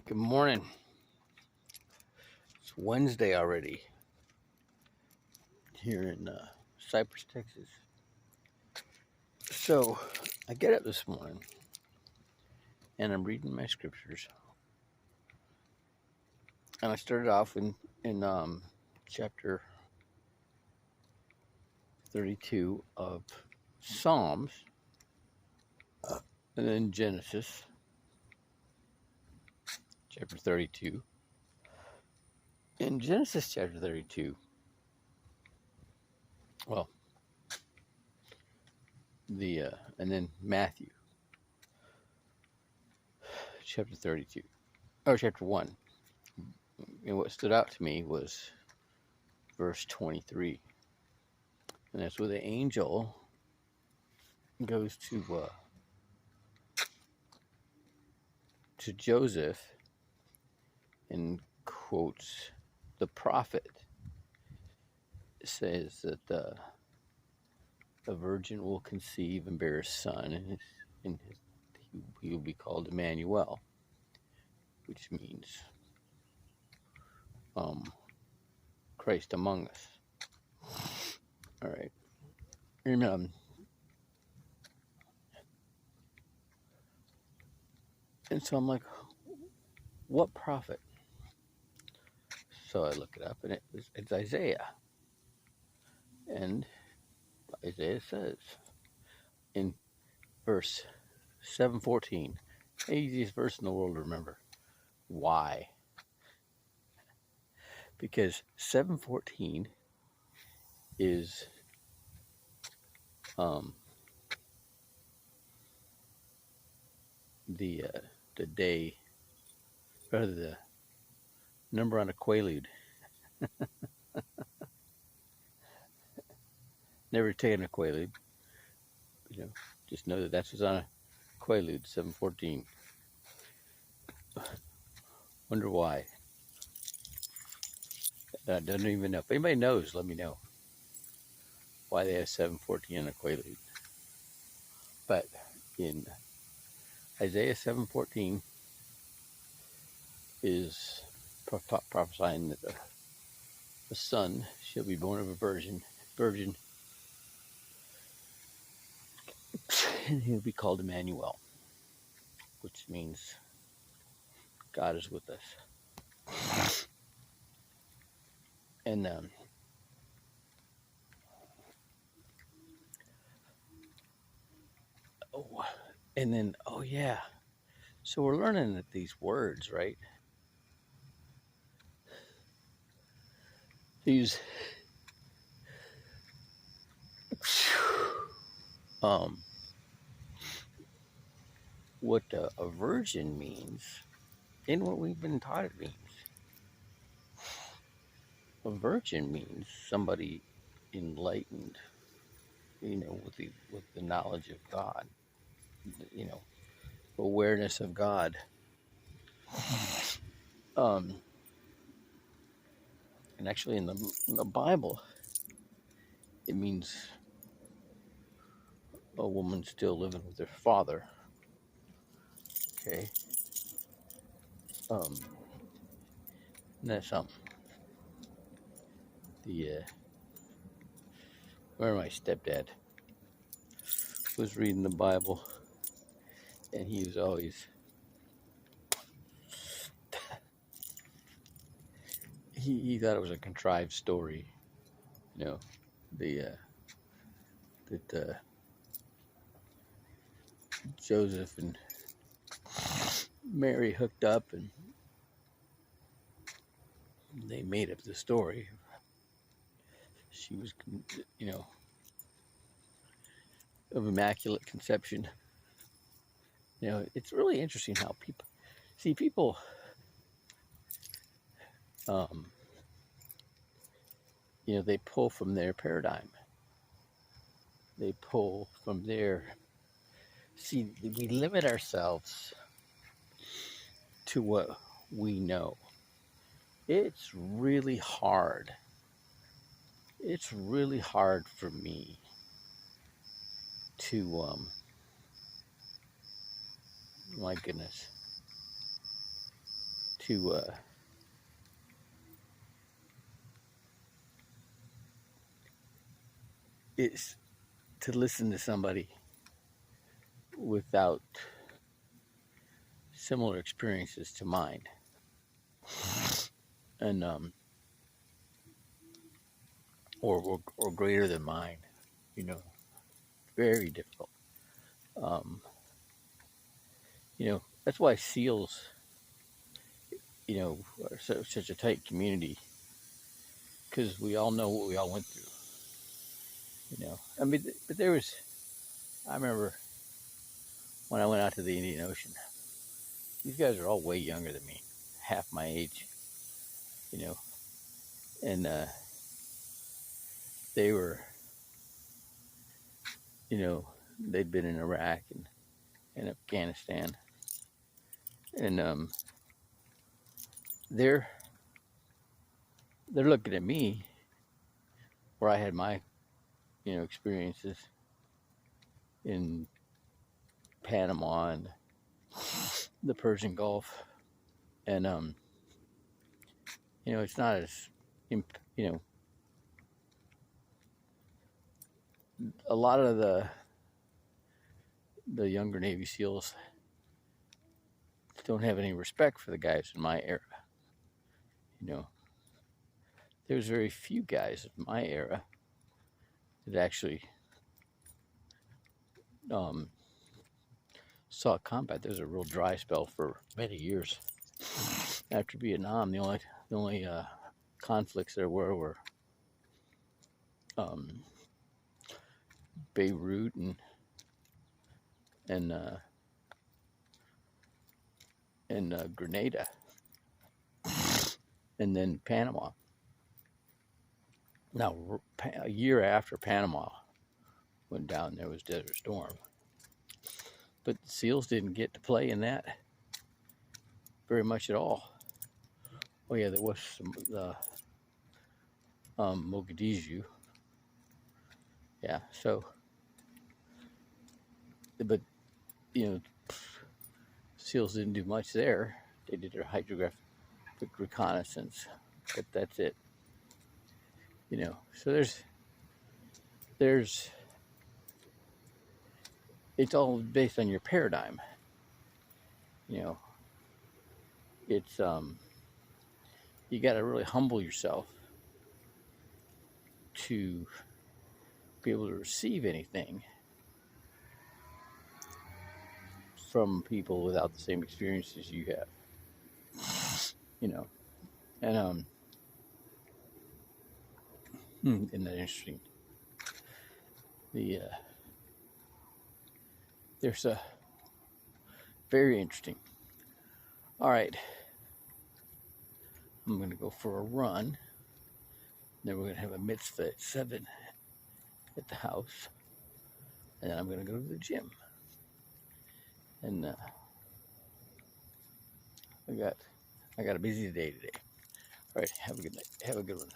Good morning. It's Wednesday already here in Cypress, Texas. So I get up this morning and I'm reading my scriptures. And I started off in chapter 32 of Psalms, and then Genesis, chapter 32. In Genesis chapter 32, well, and then Matthew chapter 32, or chapter 1. And what stood out to me was verse 23. And that's where the angel goes to Joseph and quotes the prophet. It says that the virgin will conceive and bear a son, and he will be called Emmanuel, which means Christ among us. All right. And so I'm like, what prophet? So I look it up, and it's Isaiah. And Isaiah says in verse 7:14, the easiest verse in the world to remember. Why? Because 7:14 is the day, or the number on a quaalude. Never taken a quaalude, just know that that's what's on a quaalude. 7:14. Wonder why? I don't even know. If anybody knows, let me know why they have 7:14 on a quaalude. But in Isaiah 7:14 is prophesying that the son shall be born of a virgin, and he'll be called Emmanuel, which means God is with us. And yeah, so we're learning that these words, right? These what a virgin means and what we've been taught it means. A virgin means somebody enlightened, with the knowledge of God, awareness of God. And actually in the Bible, it means a woman still living with her father. Okay. And that's where my stepdad was reading the Bible, and he was always he thought it was a contrived story, the that Joseph and Mary hooked up and they made up the story. She was, of immaculate conception. It's really interesting how people, they pull from their paradigm. They pull from their, we limit ourselves to what we know. It's really hard. It's really hard for me to, my goodness, to is to listen to somebody without similar experiences to mine, and or greater than mine. You know, very difficult. Um, that's why seals, are such a tight community, because we all know what we all went through. I mean, but I remember when I went out to the Indian Ocean. These guys are all way younger than me, half my age, you know, and they were, you know, they'd been in Iraq and Afghanistan, and they're looking at me where I had my, experiences in Panama and the Persian Gulf, and it's not as, you know, a lot of the younger Navy SEALs don't have any respect for the guys in my era. There's very few guys of my era that actually um, saw combat. There was a real dry spell for many years after Vietnam. The only conflicts there were um, Beirut and Grenada, and then Panama. Now, a year after Panama went down, there was Desert Storm, but the SEALs didn't get to play in that very much at all. Oh yeah, there was some Mogadishu. Yeah, so, but SEALs didn't do much there. They did their hydrographic reconnaissance, but that's it. So there's it's all based on your paradigm. It's you got to really humble yourself to be able to receive anything from people without the same experiences you have. And isn't that interesting? There's a very interesting. All right, I'm going to go for a run. Then we're going to have a mitzvah at 7 at the house, and then I'm going to go to the gym. And I got a busy day today. All right, have a good night. Have a good one.